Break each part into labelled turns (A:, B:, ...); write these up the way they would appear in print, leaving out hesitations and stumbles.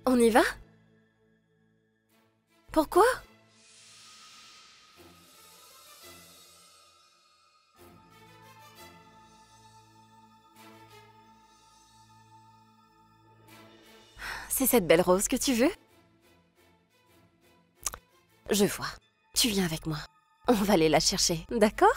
A: On y va? Pourquoi? C'est cette belle rose que tu veux? Je vois. Tu viens avec moi. On va aller la chercher, d'accord?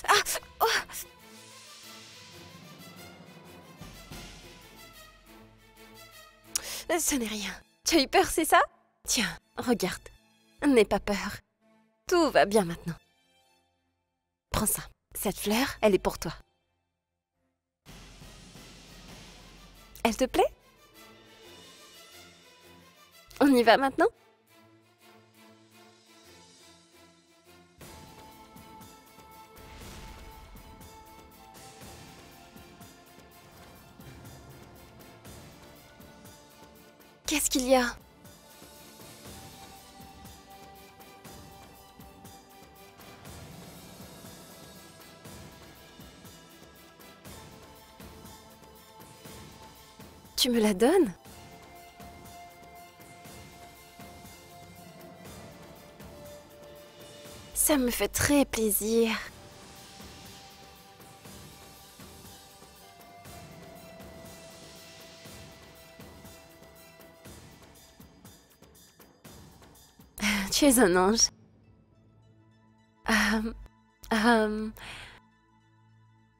A: Ah! Oh! Ce n'est rien. Tu as eu peur, c'est ça? Tiens, regarde. N'aie pas peur. Tout va bien maintenant. Prends ça. Cette fleur, elle est pour toi. Elle te plaît? On y va maintenant? Qu'est-ce qu'il y a? Tu me la donnes? Ça me fait très plaisir. Tu es un ange.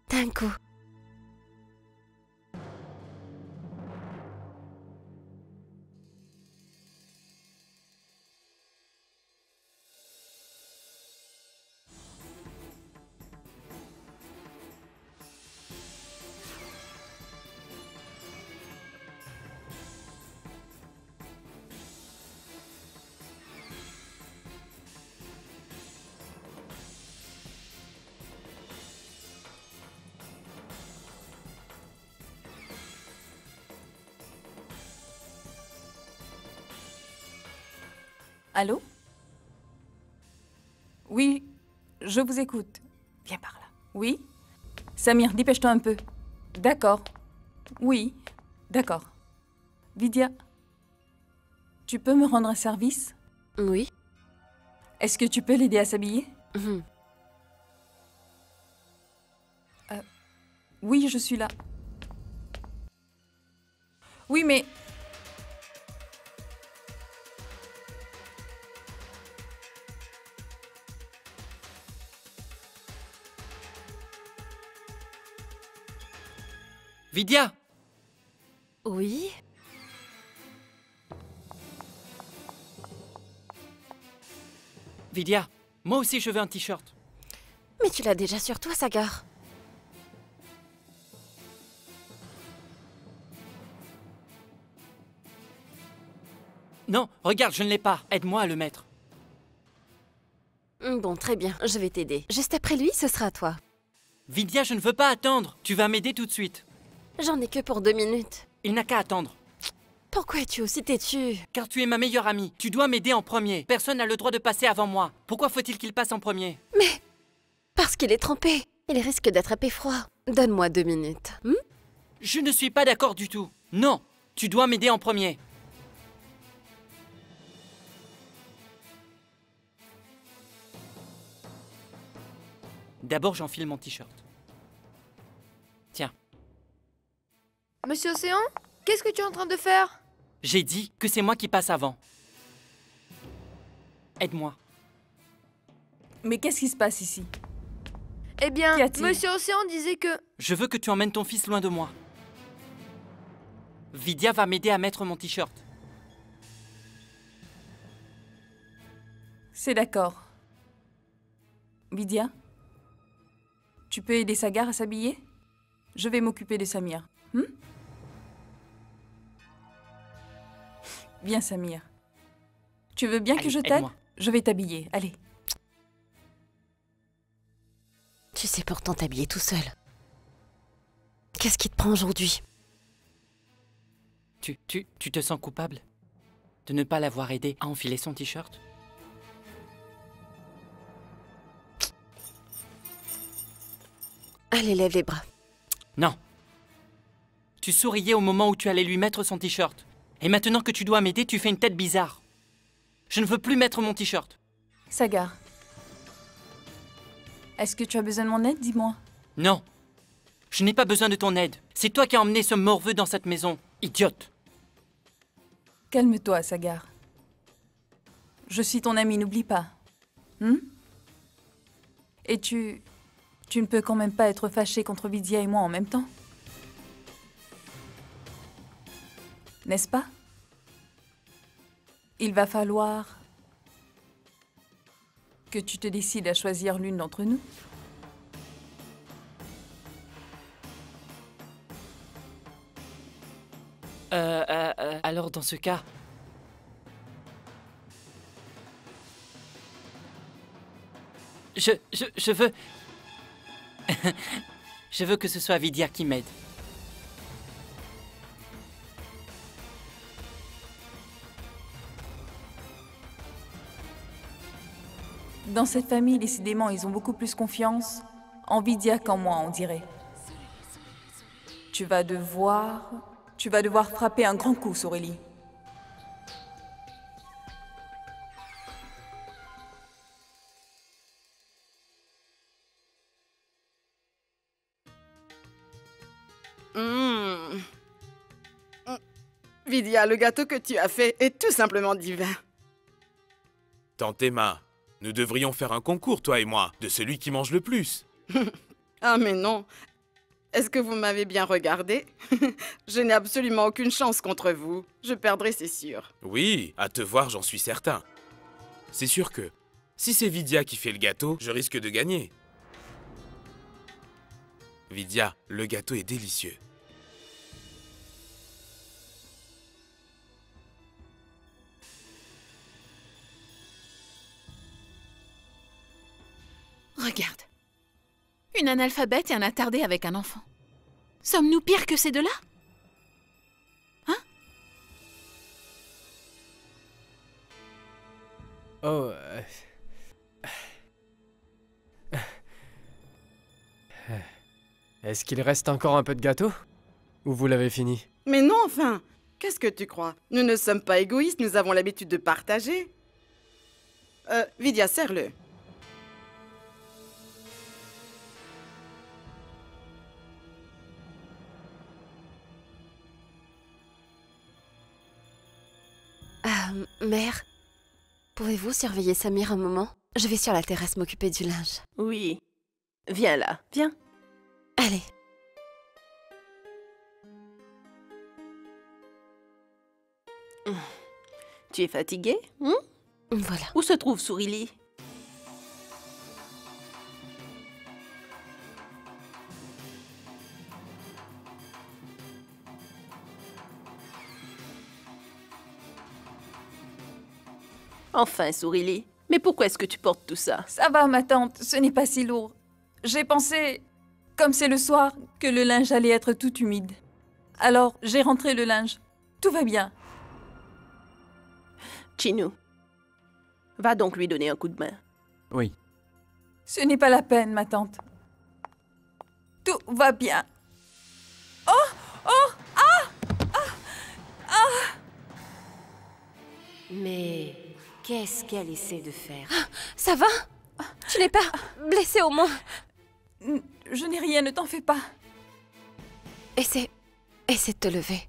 A: D'un coup.
B: Allô? Oui, je vous écoute. Viens par là. Oui? Samir, dépêche-toi un peu. D'accord. Oui, d'accord. Vidya, tu peux me rendre un service?
A: Oui.
B: Est-ce que tu peux l'aider à s'habiller?
A: Mhm.
B: Oui, je suis là. Oui, mais...
C: Vidya!
A: Oui.
C: Vidya, moi aussi je veux un t-shirt.
A: Mais tu l'as déjà sur toi, Sagar.
C: Non, regarde, je ne l'ai pas. Aide-moi à le mettre.
A: Bon, très bien, je vais t'aider. Juste après lui, ce sera à toi.
C: Vidya, je ne veux pas attendre. Tu vas m'aider tout de suite.
A: J'en ai que pour 2 minutes.
C: Il n'a qu'à attendre.
A: Pourquoi es-tu aussi têtu?
C: Car tu es ma meilleure amie. Tu dois m'aider en premier. Personne n'a le droit de passer avant moi. Pourquoi faut-il qu'il passe en premier?
A: Mais... Parce qu'il est trempé. Il risque d'attraper froid. Donne-moi 2 minutes.
C: Je ne suis pas d'accord du tout. Non, tu dois m'aider en premier. D'abord, j'enfile mon t-shirt. Tiens,
D: Monsieur Océan, qu'est-ce que tu es en train de faire?
C: j'ai dit que c'est moi qui passe avant. Aide-moi.
B: Mais qu'est-ce qui se passe ici?
D: Eh bien,
B: Qu'y a-t-il?
D: Monsieur Océan disait que...
C: Je veux que tu emmènes ton fils loin de moi. Vidya va m'aider à mettre mon t-shirt.
B: C'est d'accord. Vidya, tu peux aider Sagar à s'habiller? Je vais m'occuper de Samir. Viens, Samir. Tu veux bien que
C: Allez,
B: je t'aide?
C: aide-moi.
B: Je vais t'habiller. Allez.
A: Tu sais pourtant t'habiller tout seul. Qu'est-ce qui te prend aujourd'hui?
C: Tu te sens coupable de ne pas l'avoir aidé à enfiler son t-shirt?
A: Allez, lève les bras.
C: Non. Tu souriais au moment où tu allais lui mettre son t-shirt. Et maintenant que tu dois m'aider, tu fais une tête bizarre. Je ne veux plus mettre mon t-shirt.
B: Sagar. Est-ce que tu as besoin de mon aide, dis-moi?
C: Non. Je n'ai pas besoin de ton aide. C'est toi qui as emmené ce morveux dans cette maison. Idiote.
B: Calme-toi, Sagar. Je suis ton ami, n'oublie pas. Et tu ne peux quand même pas être fâché contre Vidya et moi en même temps. N'est-ce pas? Il va falloir que tu te décides à choisir l'une d'entre nous.
C: Alors dans ce cas... Je veux... Je veux que ce soit Vidya qui m'aide.
B: Dans cette famille, décidément, ils ont beaucoup plus confiance en Vidya qu'en moi, on dirait. Tu vas devoir frapper un grand coup, Sorelli.
E: Vidya, le gâteau que tu as fait est tout simplement divin.
F: Tante Emma, nous devrions faire un concours, toi et moi, de celui qui mange le plus.
E: Ah mais non. Est-ce que vous m'avez bien regardé? Je n'ai absolument aucune chance contre vous. Je perdrai, c'est sûr.
F: Oui, à te voir, j'en suis certain. C'est sûr que, si c'est Vidya qui fait le gâteau, je risque de gagner. Vidya, le gâteau est délicieux.
G: Regarde. Une analphabète et un attardé avec un enfant. Sommes-nous pires que ces deux-là? Hein?
H: Oh... Est-ce qu'il reste encore un peu de gâteau? Ou vous l'avez fini?
E: Mais non, enfin. Qu'est-ce que tu crois? Nous ne sommes pas égoïstes, nous avons l'habitude de partager. Vidya, serre-le.
A: Mère, pouvez-vous surveiller Samir un moment? Je vais sur la terrasse m'occuper du linge.
I: Oui. Viens là, viens.
A: Allez.
I: Tu es fatiguée?
A: Voilà.
I: Où se trouve Sorelli? Enfin, Sorelli, mais pourquoi est-ce que tu portes tout ça?
B: Ça va, ma tante, ce n'est pas si lourd. J'ai pensé, comme c'est le soir, que le linge allait être tout humide. Alors, j'ai rentré le linge. Tout va bien.
I: Chinu, va donc lui donner un coup de main.
H: Oui.
B: Ce n'est pas la peine, ma tante. Tout va bien.
J: Mais qu'est-ce qu'elle essaie de faire?
A: Ça va? Tu n'es pas blessée au moins?
B: Je n'ai rien, ne t'en fais pas.
A: Essaie de te lever.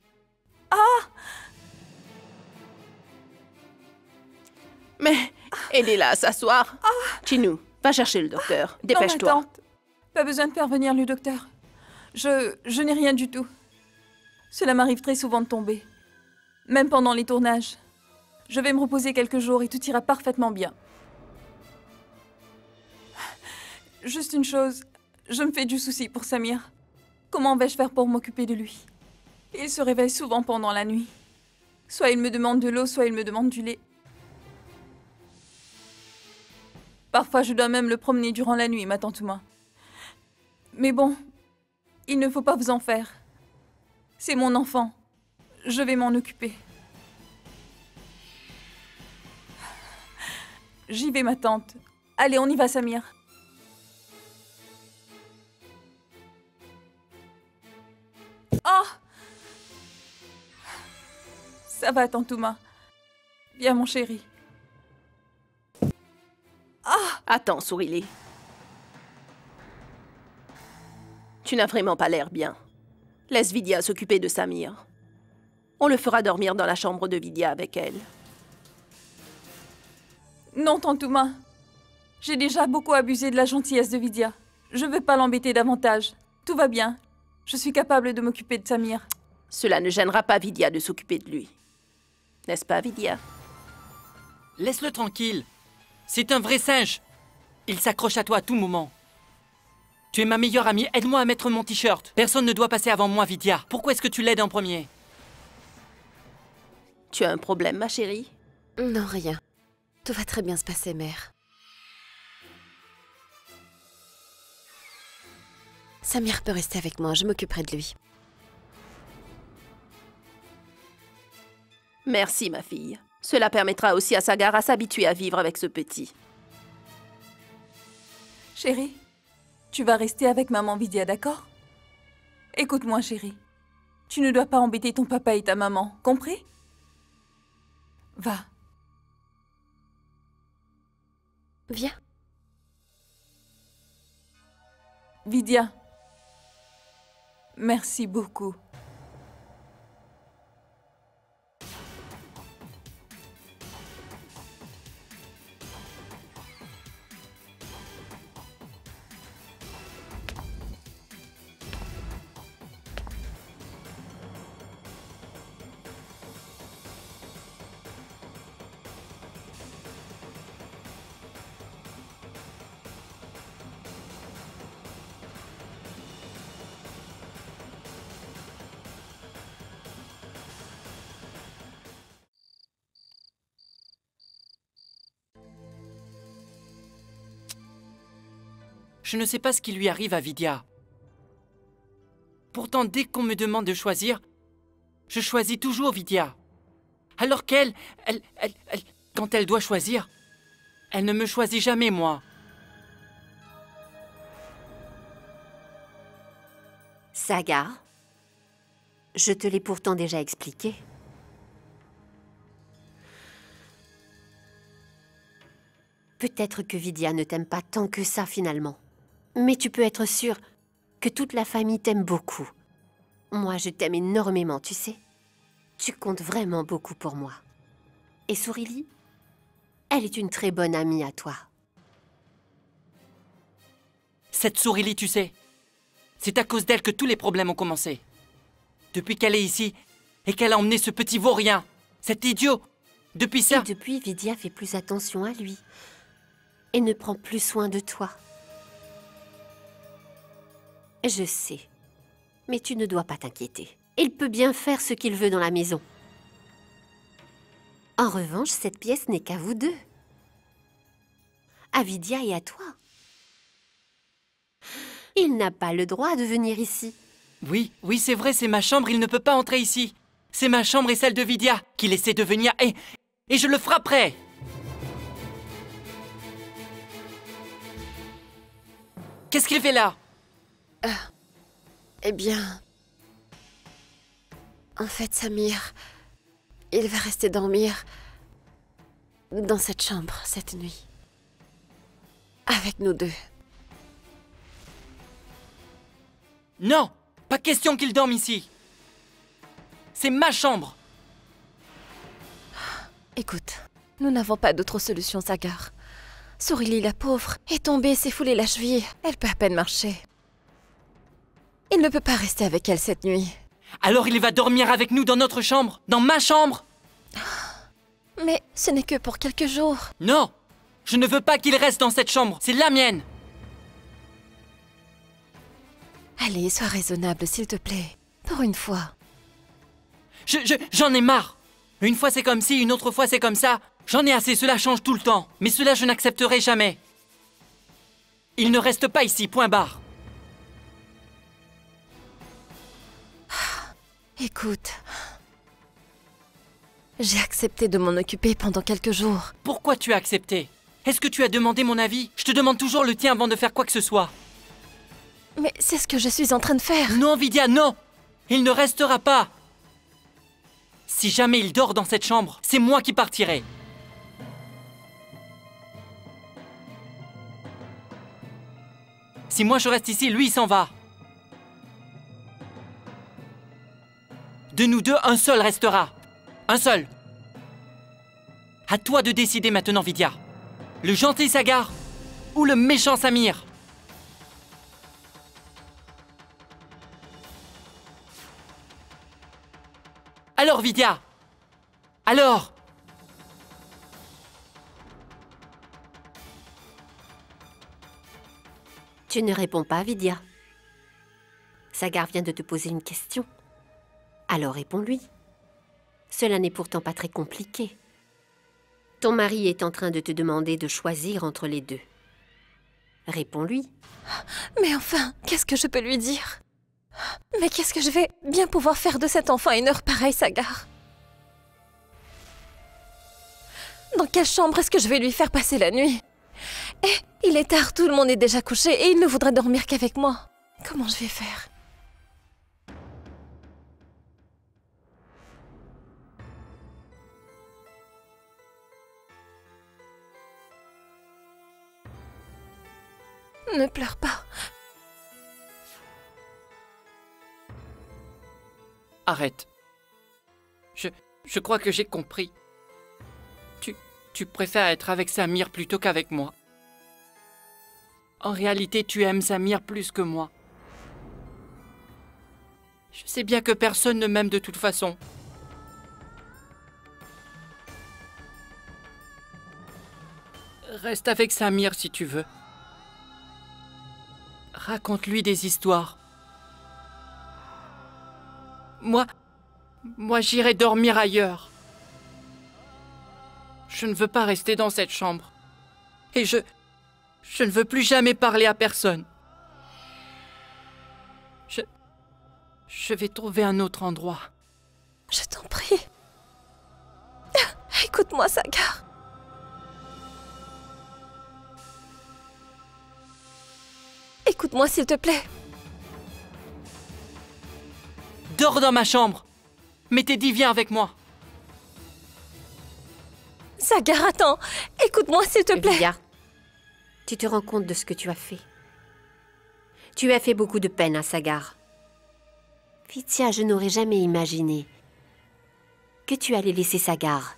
I: Mais aidez-la à s'asseoir. Chinu, va chercher le docteur.
B: Non,
I: Dépêche-toi.
B: ma tante. Pas besoin de faire venir le docteur. Je n'ai rien du tout. Cela m'arrive très souvent de tomber. Même pendant les tournages. Je vais me reposer quelques jours et tout ira parfaitement bien. Juste une chose, je me fais du souci pour Samir. Comment vais-je faire pour m'occuper de lui? Il se réveille souvent pendant la nuit. Soit il me demande de l'eau, soit il me demande du lait. Parfois, je dois même le promener durant la nuit, ma tante ou moi. Mais bon, il ne faut pas vous en faire. C'est mon enfant. Je vais m'en occuper. J'y vais, ma tante. Allez, on y va, Samir. Ça va, Tantouma. Viens, mon chéri.
I: Attends, Sourilie. Tu n'as vraiment pas l'air bien. Laisse Vidya s'occuper de Samir. On le fera dormir dans la chambre de Vidya avec elle.
B: Non, Tantouma. J'ai déjà beaucoup abusé de la gentillesse de Vidya. Je veux pas l'embêter davantage. Tout va bien. Je suis capable de m'occuper de Samir.
I: Cela ne gênera pas Vidya de s'occuper de lui. N'est-ce pas, Vidya?
C: Laisse-le tranquille. C'est un vrai singe. Il s'accroche à toi à tout moment. Tu es ma meilleure amie, aide-moi à mettre mon t-shirt. Personne ne doit passer avant moi, Vidya. Pourquoi est-ce que tu l'aides en premier?
I: Tu as un problème, ma chérie?
A: Non, rien. Tout va très bien se passer, mère. Samir peut rester avec moi, je m'occuperai de lui.
I: Merci, ma fille. Cela permettra aussi à Sagar à s'habituer à vivre avec ce petit.
B: Chérie, tu vas rester avec maman Vidya, d'accord? Écoute-moi, chérie. Tu ne dois pas embêter ton papa et ta maman, compris? Va.
A: Viens.
B: Vidya. Merci beaucoup.
C: Je ne sais pas ce qui lui arrive à Vidya. Pourtant, dès qu'on me demande de choisir, je choisis toujours Vidya. Alors qu'elle, quand elle doit choisir, elle ne me choisit jamais, moi.
J: Sagar, je te l'ai pourtant déjà expliqué. Peut-être que Vidya ne t'aime pas tant que ça, finalement. Mais tu peux être sûr que toute la famille t'aime beaucoup. Moi, je t'aime énormément, tu sais. Tu comptes vraiment beaucoup pour moi. Et Sourilie, elle est une très bonne amie à toi.
C: Cette Sourilie, tu sais, c'est à cause d'elle que tous les problèmes ont commencé. Depuis qu'elle est ici et qu'elle a emmené ce petit vaurien, cet idiot, depuis ça...
J: Et depuis, Vidya fait plus attention à lui. Et ne prend plus soin de toi. Je sais. Mais tu ne dois pas t'inquiéter. Il peut bien faire ce qu'il veut dans la maison. En revanche, cette pièce n'est qu'à vous deux. À Vidya et à toi. Il n'a pas le droit de venir ici.
C: Oui, c'est vrai, c'est ma chambre, il ne peut pas entrer ici. C'est ma chambre et celle de Vidya qu'il essaie de venir et je le frapperai. Qu'est-ce qu'il fait là?
A: Eh bien... En fait, Samir, il va rester dormir dans cette chambre cette nuit. Avec nous deux.
C: Non, pas question qu'il dorme ici. C'est ma chambre.
A: Écoute, nous n'avons pas d'autre solution, Sagar. Sourilie, la pauvre, est tombée, s'est foulée la cheville. Elle peut à peine marcher. Il ne peut pas rester avec elle cette nuit.
C: Alors il va dormir avec nous dans notre chambre, dans ma chambre.
A: Mais ce n'est que pour quelques jours.
C: Non, je ne veux pas qu'il reste dans cette chambre, c'est la mienne.
A: Allez, sois raisonnable, s'il te plaît. Pour une fois.
C: J'en ai marre. Une fois c'est comme ci, une autre fois c'est comme ça. J'en ai assez, cela change tout le temps. Mais cela je n'accepterai jamais. Il ne reste pas ici, point barre.
A: Écoute, j'ai accepté de m'en occuper pendant quelques jours.
C: Pourquoi tu as accepté? Est-ce que tu as demandé mon avis? Je te demande toujours le tien avant de faire quoi que ce soit.
A: Mais c'est ce que je suis en train de faire.
C: Non, Vidya, non! Il ne restera pas. Si jamais il dort dans cette chambre, c'est moi qui partirai. Si moi je reste ici, lui il s'en va. De nous deux, un seul restera. Un seul. À toi de décider maintenant, Vidya. Le gentil Sagar ou le méchant Samir? Alors, Vidya? Alors?
J: Tu ne réponds pas, Vidya. Sagar vient de te poser une question. Alors réponds-lui. Cela n'est pourtant pas très compliqué. Ton mari est en train de te demander de choisir entre les deux. Réponds-lui.
A: Mais enfin, qu'est-ce que je peux lui dire? Mais qu'est-ce que je vais bien pouvoir faire de cet enfant à une heure pareille, Sagar? Dans quelle chambre est-ce que je vais lui faire passer la nuit? Eh, il est tard, tout le monde est déjà couché et il ne voudrait dormir qu'avec moi. Comment je vais faire? Ne pleure pas.
C: Arrête. Je crois que j'ai compris. Tu préfères être avec Samir plutôt qu'avec moi. En réalité, tu aimes Samir plus que moi. Je sais bien que personne ne m'aime de toute façon. Reste avec Samir si tu veux. Raconte-lui des histoires. Moi j'irai dormir ailleurs. Je ne veux pas rester dans cette chambre. Et je ne veux plus jamais parler à personne. Je vais trouver un autre endroit.
A: Je t'en prie. Écoute-moi, Sagar. Écoute-moi, s'il te plaît.
C: Dors dans ma chambre. Mais Teddy, viens avec moi.
A: Sagar, attends. Écoute-moi, s'il te plaît.
J: Vidya, tu te rends compte de ce que tu as fait? Tu as fait beaucoup de peine à Sagar. Vidya, je n'aurais jamais imaginé que tu allais laisser Sagar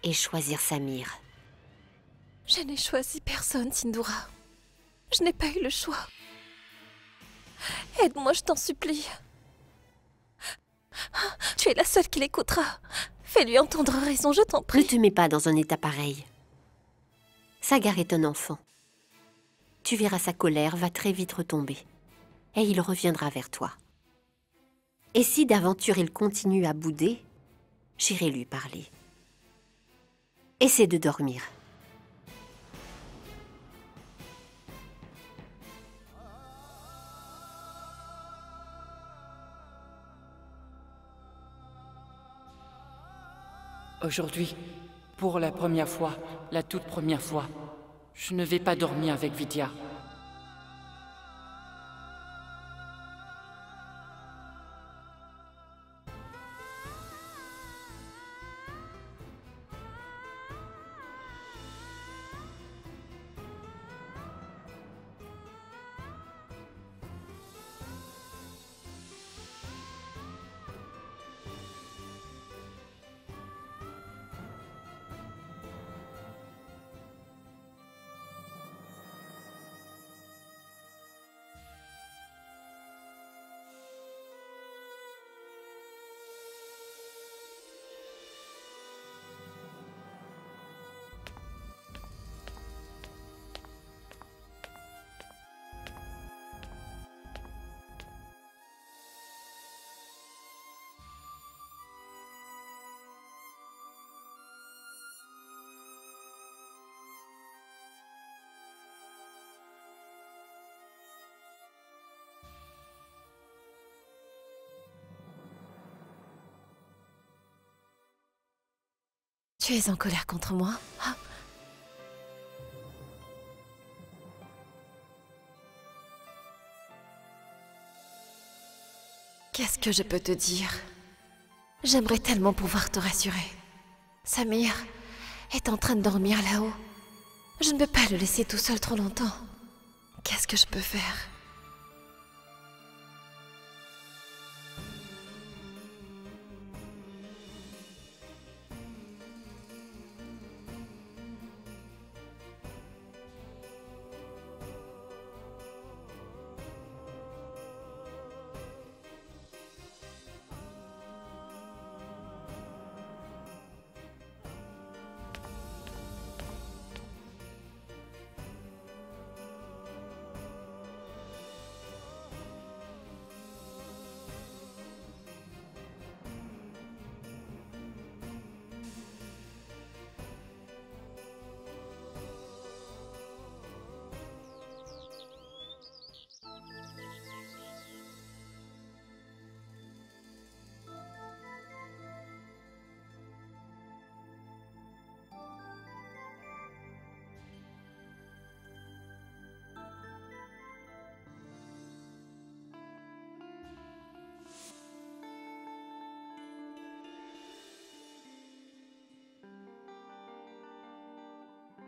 J: et choisir Samir.
A: Je n'ai choisi personne, Sindhura. Je n'ai pas eu le choix. Aide-moi, je t'en supplie. Tu es la seule qui l'écoutera. Fais-lui entendre raison, je t'en prie.
J: Ne te mets pas dans un état pareil. Sagar est un enfant. Tu verras, sa colère va très vite retomber. Et il reviendra vers toi. Et si d'aventure il continue à bouder, j'irai lui parler. Essaie de dormir.
C: Aujourd'hui, pour la première fois, la toute première fois, je ne vais pas dormir avec Vidya.
A: Tu es en colère contre moi? Ah. Qu'est-ce que je peux te dire? J'aimerais tellement pouvoir te rassurer. Samir est en train de dormir là-haut. Je ne peux pas le laisser tout seul trop longtemps. Qu'est-ce que je peux faire?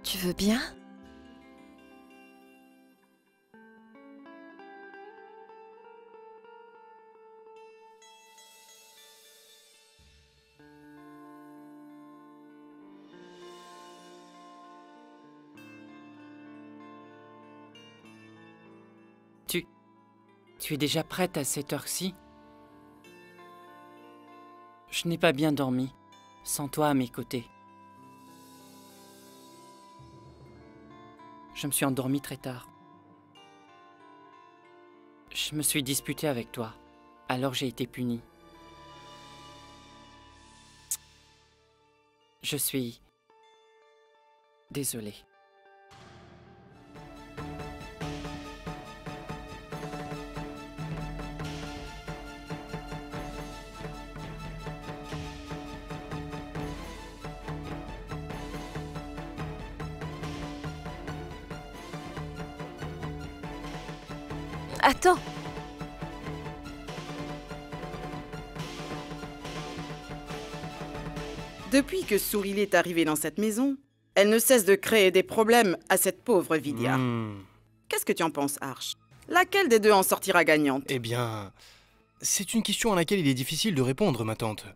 A: Tu veux bien?
C: Tu es déjà prête à cette heure-ci? Je n'ai pas bien dormi, sans toi à mes côtés. Je me suis endormi très tard. Je me suis disputé avec toi, alors j'ai été puni. Je suis désolé.
A: Attends.
E: Depuis que Sourili est arrivée dans cette maison, elle ne cesse de créer des problèmes à cette pauvre Vidya. Qu'est-ce que tu en penses, Arch? Laquelle des deux en sortira gagnante?
K: Eh bien, c'est une question à laquelle il est difficile de répondre, ma tante.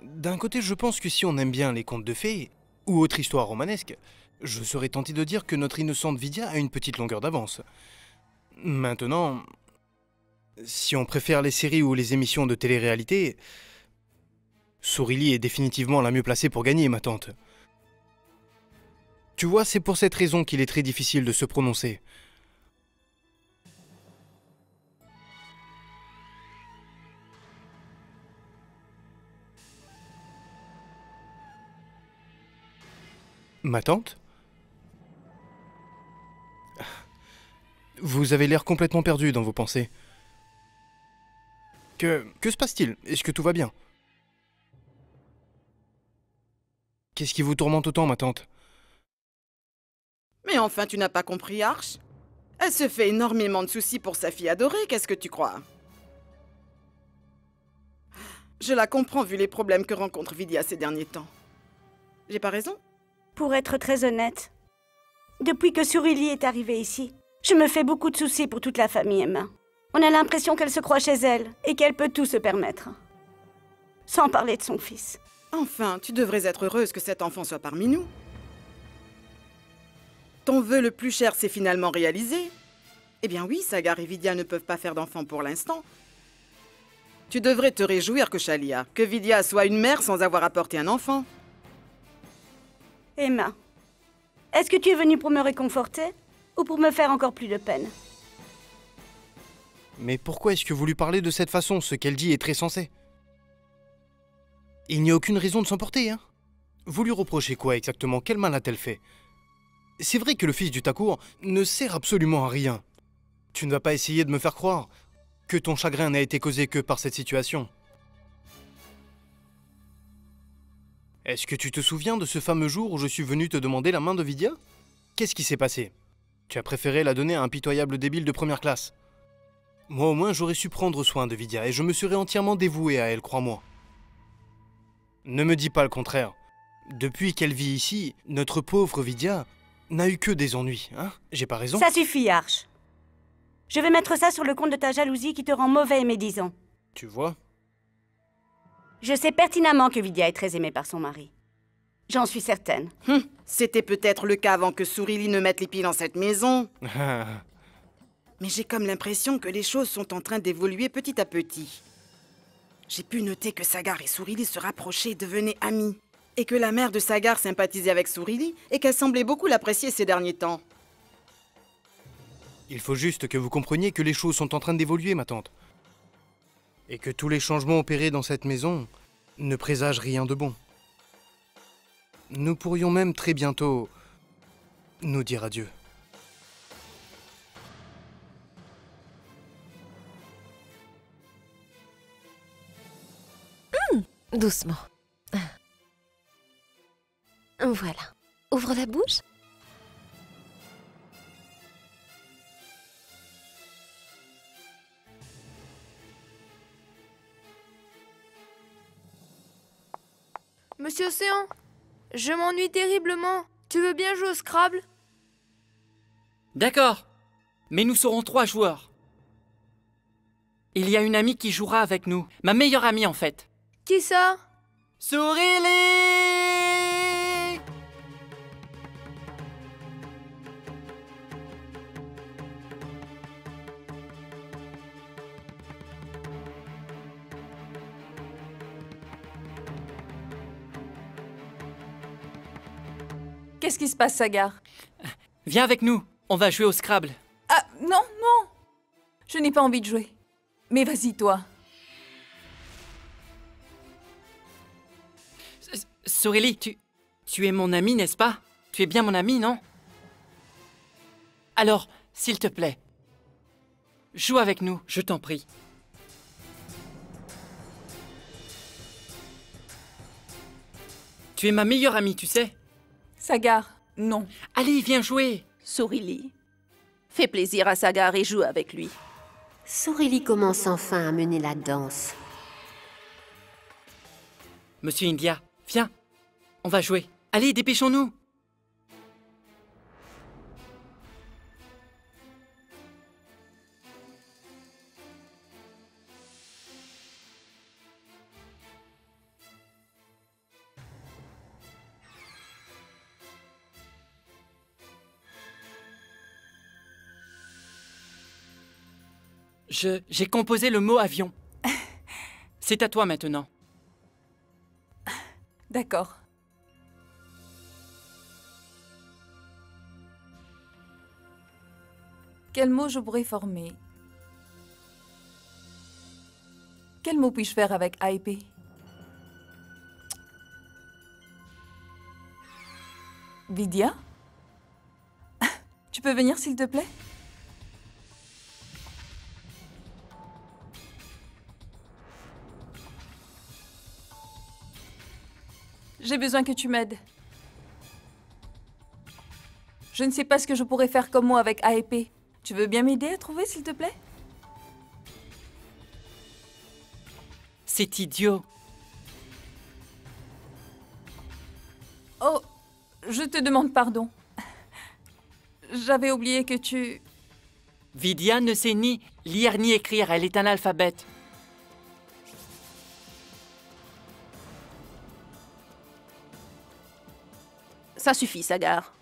K: D'un côté, je pense que si on aime bien les contes de fées, ou autres histoires romanesques, je serais tenté de dire que notre innocente Vidya a une petite longueur d'avance. Maintenant, si on préfère les séries ou les émissions de télé-réalité, Sourili est définitivement la mieux placée pour gagner, ma tante. Tu vois, c'est pour cette raison qu'il est très difficile de se prononcer. Ma tante? Vous avez l'air complètement perdu dans vos pensées. Que se passe-t-il? Est-ce que tout va bien? Qu'est-ce qui vous tourmente autant, ma tante?
E: Mais enfin, tu n'as pas compris, Arch? Elle se fait énormément de soucis pour sa fille adorée, qu'est-ce que tu crois? Je la comprends vu les problèmes que rencontre Vidya ces derniers temps. J'ai pas raison?
L: Pour être très honnête, depuis que Sourili est arrivée ici, je me fais beaucoup de soucis pour toute la famille Emma. On a l'impression qu'elle se croit chez elle et qu'elle peut tout se permettre. Sans parler de son fils.
E: Enfin, tu devrais être heureuse que cet enfant soit parmi nous. Ton vœu le plus cher s'est finalement réalisé. Eh bien oui, Sagar et Vidya ne peuvent pas faire d'enfant pour l'instant. Tu devrais te réjouir, Koshalia, que Vidya soit une mère sans avoir apporté un enfant.
L: Emma, est-ce que tu es venue pour me réconforter ou pour me faire encore plus de peine?
K: Mais pourquoi est-ce que vous lui parlez de cette façon? Ce qu'elle dit est très sensé. Il n'y a aucune raison de s'emporter, hein? Vous lui reprochez quoi exactement? Quel mal a-t-elle fait? C'est vrai que le fils du Thakur ne sert absolument à rien. Tu ne vas pas essayer de me faire croire que ton chagrin n'a été causé que par cette situation. Est-ce que tu te souviens de ce fameux jour où je suis venu te demander la main de Vidya? Qu'est-ce qui s'est passé? Tu as préféré la donner à un pitoyable débile de première classe. Moi au moins j'aurais su prendre soin de Vidya et je me serais entièrement dévoué à elle, crois-moi. Ne me dis pas le contraire. Depuis qu'elle vit ici, notre pauvre Vidya n'a eu que des ennuis, hein? J'ai pas raison?
L: Ça suffit, Arch. Je vais mettre ça sur le compte de ta jalousie qui te rend mauvais et médisant.
K: Tu vois?
L: Je sais pertinemment que Vidya est très aimée par son mari. J'en suis certaine.
E: C'était peut-être le cas avant que Sourili ne mette les pieds dans cette maison. Mais j'ai comme l'impression que les choses sont en train d'évoluer petit à petit. J'ai pu noter que Sagar et Sourili se rapprochaient et devenaient amis. Et que la mère de Sagar sympathisait avec Sourili et qu'elle semblait beaucoup l'apprécier ces derniers temps.
K: Il faut juste que vous compreniez que les choses sont en train d'évoluer, ma tante. Et que tous les changements opérés dans cette maison ne présagent rien de bon. Nous pourrions même très bientôt nous dire adieu.
A: Doucement. Voilà. Ouvre la bouche.
D: Monsieur Océan, je m'ennuie terriblement. Tu veux bien jouer au Scrabble?
C: D'accord. Mais nous serons 3 joueurs. Il y a une amie qui jouera avec nous. Ma meilleure amie, en fait.
D: Qui ça?
C: Sourili!
B: Qu'est-ce qui se passe, Sagar?
C: Viens avec nous. On va jouer au Scrabble.
B: Ah, non, non! Je n'ai pas envie de jouer. Mais vas-y, toi.
C: Sourili, tu es mon ami, n'est-ce pas? Tu es bien mon ami, non? Alors, s'il te plaît, joue avec nous, je t'en prie. Tu es ma meilleure amie, tu sais.
B: Sagar, non.
C: Allez, viens jouer.
I: Sourili, fais plaisir à Sagar et joue avec lui.
J: Sourili commence enfin à mener la danse.
C: Monsieur India, viens. On va jouer. Allez, dépêchons-nous. J'ai composé le mot avion. C'est à toi maintenant.
B: D'accord. Quel mot je pourrais former? Quel mot puis-je faire avec AEP? Vidya? Tu peux venir, s'il te plaît? J'ai besoin que tu m'aides. Je ne sais pas ce que je pourrais faire comme mot avec AEP. Tu veux bien m'aider à trouver, s'il te plaît?
C: C'est idiot.
B: Oh, je te demande pardon. J'avais oublié que tu...
C: Vidya ne sait ni lire ni écrire, elle est analphabète.
I: Ça suffit, Sagar.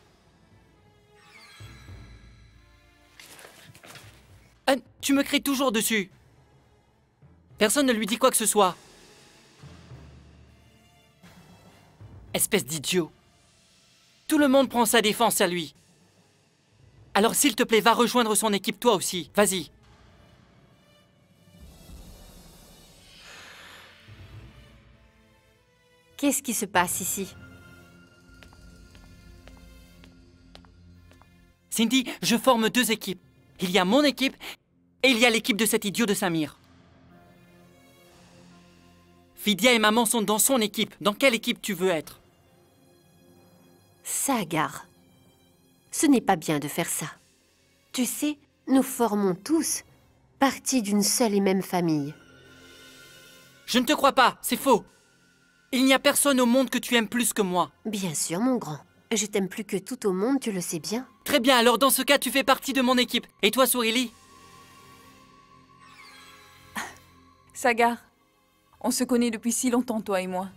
C: Tu me cries toujours dessus. Personne ne lui dit quoi que ce soit. Espèce d'idiot. Tout le monde prend sa défense à lui. Alors s'il te plaît, va rejoindre son équipe toi aussi. Vas-y.
J: Qu'est-ce qui se passe ici?
C: Cindy, je forme 2 équipes. Il y a mon équipe et il y a l'équipe de cet idiot de Samir. Vidya et maman sont dans son équipe. Dans quelle équipe tu veux être?
J: Sagar, ce n'est pas bien de faire ça. Tu sais, nous formons tous partie d'une seule et même famille.
C: Je ne te crois pas, c'est faux. Il n'y a personne au monde que tu aimes plus que moi.
J: Bien sûr, mon grand. Je t'aime plus que tout au monde, tu le sais bien.
C: Très bien, alors dans ce cas, tu fais partie de mon équipe. Et toi, Sourili?
B: Sagar, on se connaît depuis si longtemps, toi et moi.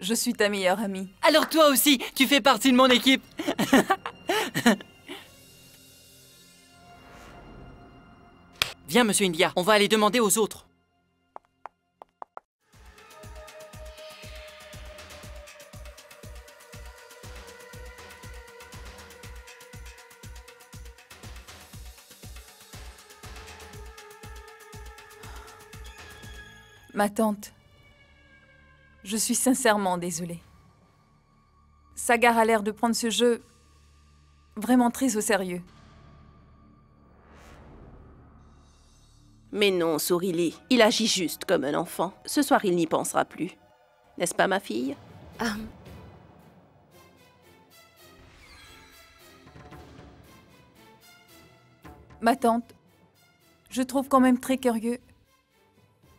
B: Je suis ta meilleure amie.
C: Alors toi aussi, tu fais partie de mon équipe. Viens, monsieur India, on va aller demander aux autres.
B: Ma tante, je suis sincèrement désolée. Sagar a l'air de prendre ce jeu vraiment très au sérieux.
I: Mais non, Sourili, il agit juste comme un enfant. Ce soir, il n'y pensera plus. N'est-ce pas, ma fille?
B: Ma tante, je trouve quand même très curieux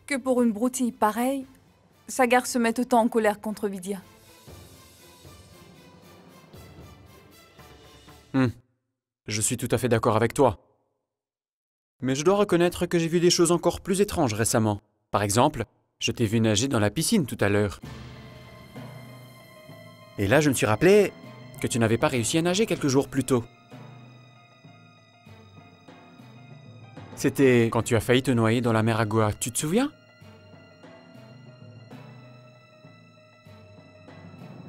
B: que pour une broutille pareille, Sagar se mette autant en colère contre Vidya.
M: Je suis tout à fait d'accord avec toi. Mais je dois reconnaître que j'ai vu des choses encore plus étranges récemment. Par exemple, je t'ai vu nager dans la piscine tout à l'heure. Et là, je me suis rappelé que tu n'avais pas réussi à nager quelques jours plus tôt. C'était quand tu as failli te noyer dans la mer Agua, tu te souviens?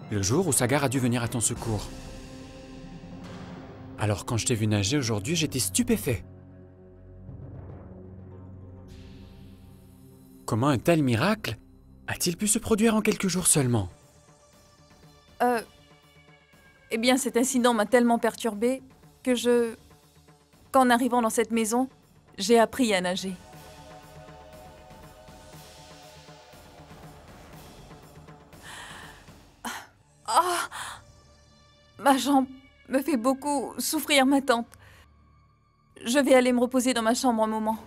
M: Le jour où Sagar a dû venir à ton secours. Alors quand je t'ai vu nager aujourd'hui, j'étais stupéfait. Comment un tel miracle a-t-il pu se produire en quelques jours seulement?
B: Eh bien, cet incident m'a tellement perturbée que qu'en arrivant dans cette maison, j'ai appris à nager. Ah! Ma jambe me fait beaucoup souffrir, ma tante. Je vais aller me reposer dans ma chambre un moment.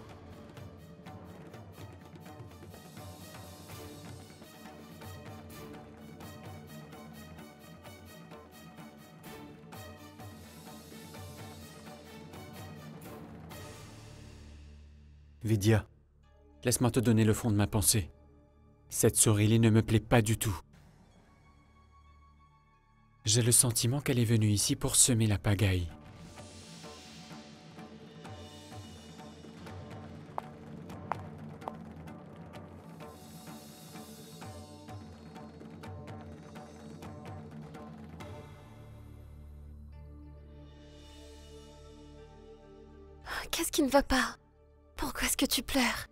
M: Vidya, laisse-moi te donner le fond de ma pensée. Cette Sourili ne me plaît pas du tout. J'ai le sentiment qu'elle est venue ici pour semer la pagaille.
A: Qu'est-ce qui ne va pas? Pourquoi est-ce que tu pleures?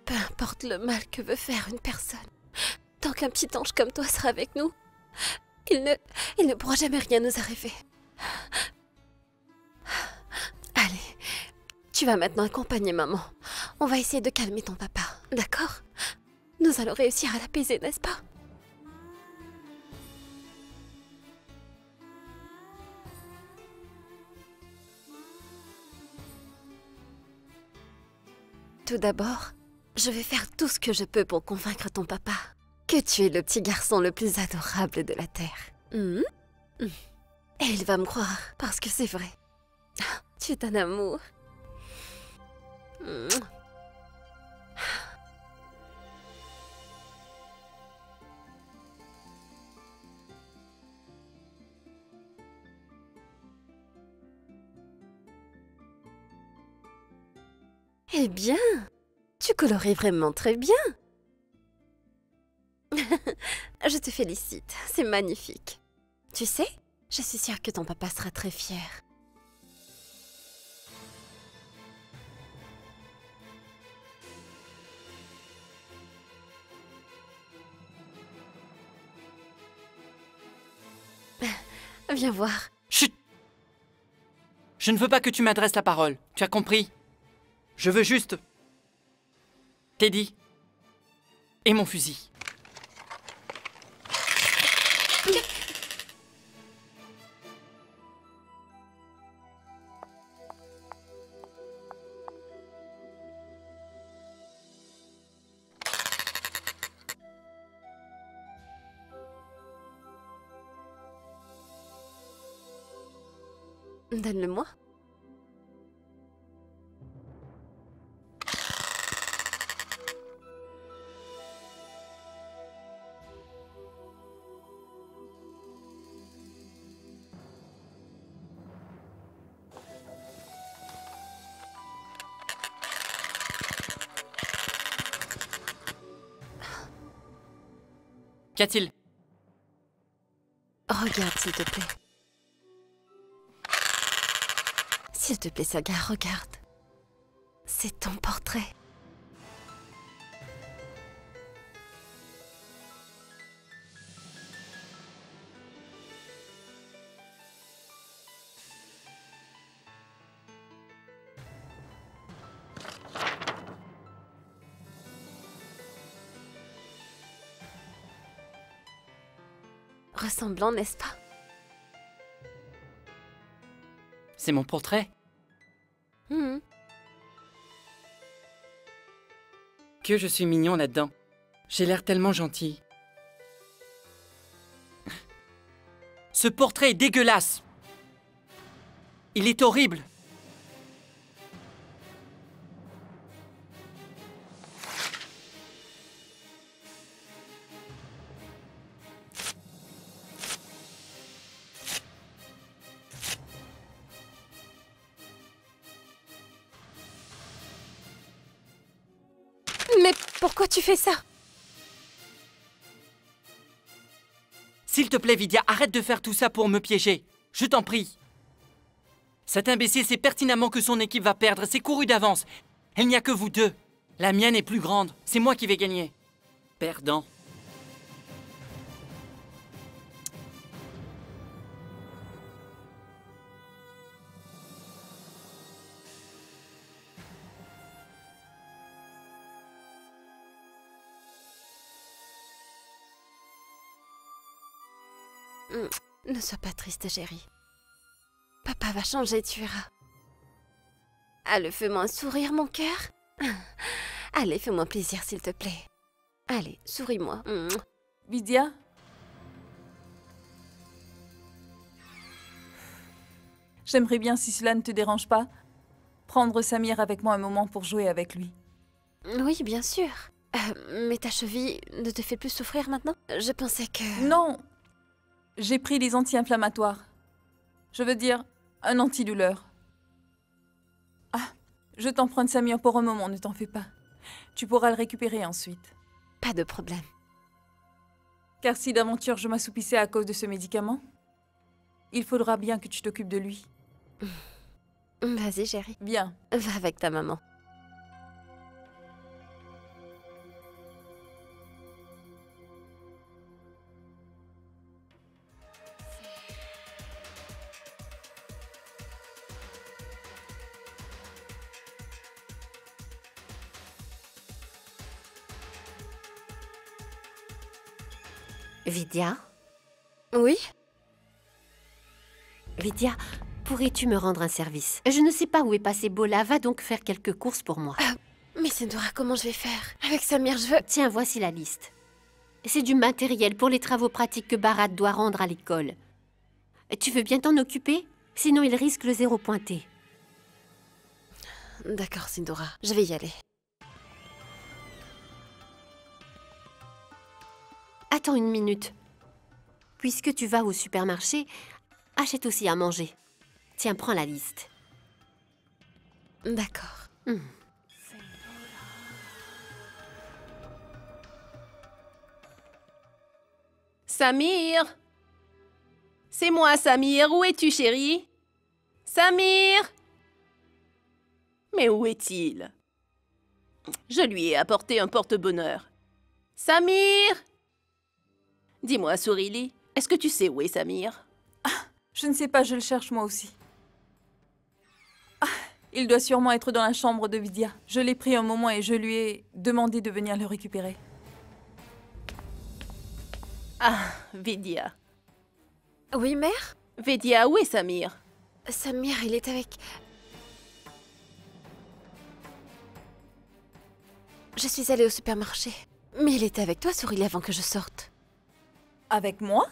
A: Peu importe le mal que veut faire une personne, tant qu'un petit ange comme toi sera avec nous, il ne pourra jamais rien nous arriver. Allez, tu vas maintenant accompagner maman. On va essayer de calmer ton papa, d'accord? Nous allons réussir à l'apaiser, n'est-ce pas? Tout d'abord, je vais faire tout ce que je peux pour convaincre ton papa que tu es le petit garçon le plus adorable de la Terre. Et il va me croire, parce que c'est vrai. Tu es un amour. Eh bien, tu colories vraiment très bien. Je te félicite, c'est magnifique. Tu sais, je suis sûre que ton papa sera très fier. Viens voir.
C: Chut! Je ne veux pas que tu m'adresses la parole. Tu as compris? Je veux juste... Teddy. Et mon fusil.
A: Donne-le-moi.
C: Qu'y a-t-il?
A: Regarde, s'il te plaît. S'il te plaît, Saga, regarde. C'est ton portrait. Ressemblant, n'est-ce pas?
C: C'est mon portrait? Que je suis mignon là-dedans. J'ai l'air tellement gentil. Ce portrait est dégueulasse. Il est horrible.
A: Mais pourquoi tu fais ça?
C: S'il te plaît, Vidya, arrête de faire tout ça pour me piéger. Je t'en prie. Cet imbécile sait pertinemment que son équipe va perdre. C'est couru d'avance. Il n'y a que vous deux. La mienne est plus grande. C'est moi qui vais gagner. Perdant.
A: Ne sois pas triste, chérie. Papa va changer, tu verras. Allez, fais-moi un sourire, mon cœur. Allez, fais-moi plaisir, s'il te plaît. Allez, souris-moi.
B: Vidya? J'aimerais bien, si cela ne te dérange pas, prendre Samir avec moi un moment pour jouer avec lui.
A: Oui, bien sûr. Mais ta cheville ne te fait plus souffrir maintenant? Je pensais que...
B: Non! J'ai pris des anti-inflammatoires. Je veux dire, un antidouleur. Ah, je t'emprunte Samir pour un moment, ne t'en fais pas. Tu pourras le récupérer ensuite.
A: Pas de problème.
B: Car si d'aventure je m'assoupissais à cause de ce médicament, il faudra bien que tu t'occupes de lui.
A: Vas-y, chérie.
B: Bien.
A: Va avec ta maman.
J: Vidya?
A: Oui?
J: Vidya, pourrais-tu me rendre un service? Je ne sais pas où est passé Bola, va donc faire quelques courses pour moi.
A: Mais Sindora, comment je vais faire? Avec Samir, je veux...
J: Tiens, voici la liste. C'est du matériel pour les travaux pratiques que Bharat doit rendre à l'école. Tu veux bien t'en occuper? Sinon, il risque le 0 pointé.
A: D'accord, Sindora, je vais y aller.
J: Attends une minute. Puisque tu vas au supermarché, achète aussi à manger. Tiens, prends la liste.
A: D'accord.
I: Samir! C'est moi, Samir. Où es-tu, chérie? Samir! Mais où est-il? Je lui ai apporté un porte-bonheur. Samir! Dis-moi, Sourili, est-ce que tu sais où est Samir?
B: Je ne sais pas, je le cherche moi aussi. Il doit sûrement être dans la chambre de Vidya. Je l'ai pris un moment et je lui ai demandé de venir le récupérer.
I: Ah, Vidya.
A: Oui, mère?
I: Vidya, où est Samir?
A: Samir, il est avec... Je suis allée au supermarché. Mais il était avec toi, Sourilie, avant que je sorte.
B: Avec moi?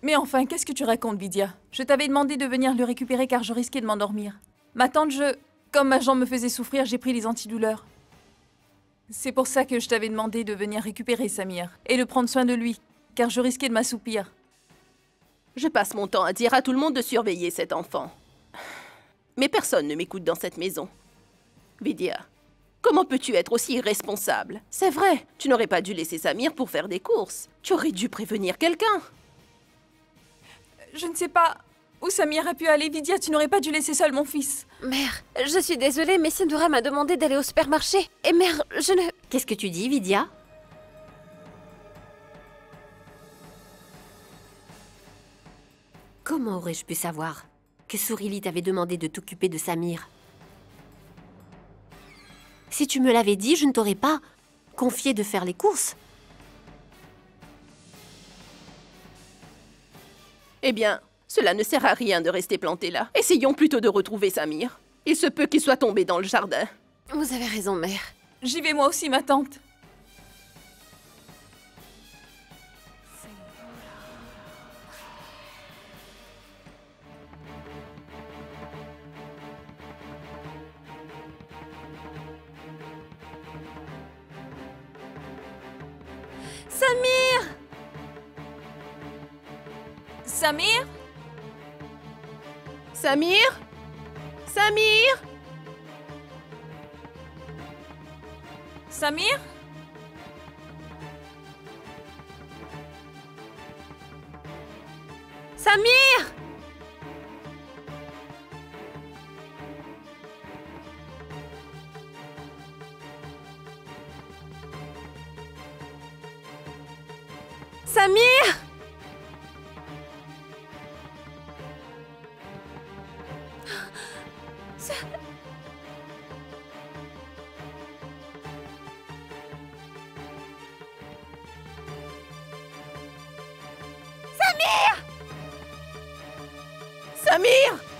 B: Mais enfin, qu'est-ce que tu racontes, Vidya? Je t'avais demandé de venir le récupérer car je risquais de m'endormir. Ma tante, Comme ma jambe me faisait souffrir, j'ai pris les antidouleurs. C'est pour ça que je t'avais demandé de venir récupérer Samir et de prendre soin de lui, car je risquais de m'assoupir.
I: Je passe mon temps à dire à tout le monde de surveiller cet enfant. Mais personne ne m'écoute dans cette maison. Vidya, comment peux-tu être aussi irresponsable? C'est vrai, tu n'aurais pas dû laisser Samir pour faire des courses. Tu aurais dû prévenir quelqu'un.
B: Je ne sais pas où Samir a pu aller. Vidya, tu n'aurais pas dû laisser seul mon fils.
A: Mère, je suis désolée, mais Sindoura m'a demandé d'aller au supermarché. Et mère, je ne...
J: Qu'est-ce que tu dis, Vidya? Comment aurais-je pu savoir que Sourilie t'avait demandé de t'occuper de Samir? Si tu me l'avais dit, je ne t'aurais pas confié de faire les courses.
I: Eh bien, cela ne sert à rien de rester planté là. Essayons plutôt de retrouver Samir. Il se peut qu'il soit tombé dans le jardin.
A: Vous avez raison, mère.
B: J'y vais moi aussi, ma tante.
A: Samir!
B: Samir?
I: Samir? Samir?
B: Samir?
A: Samir! Samir!
I: Samir!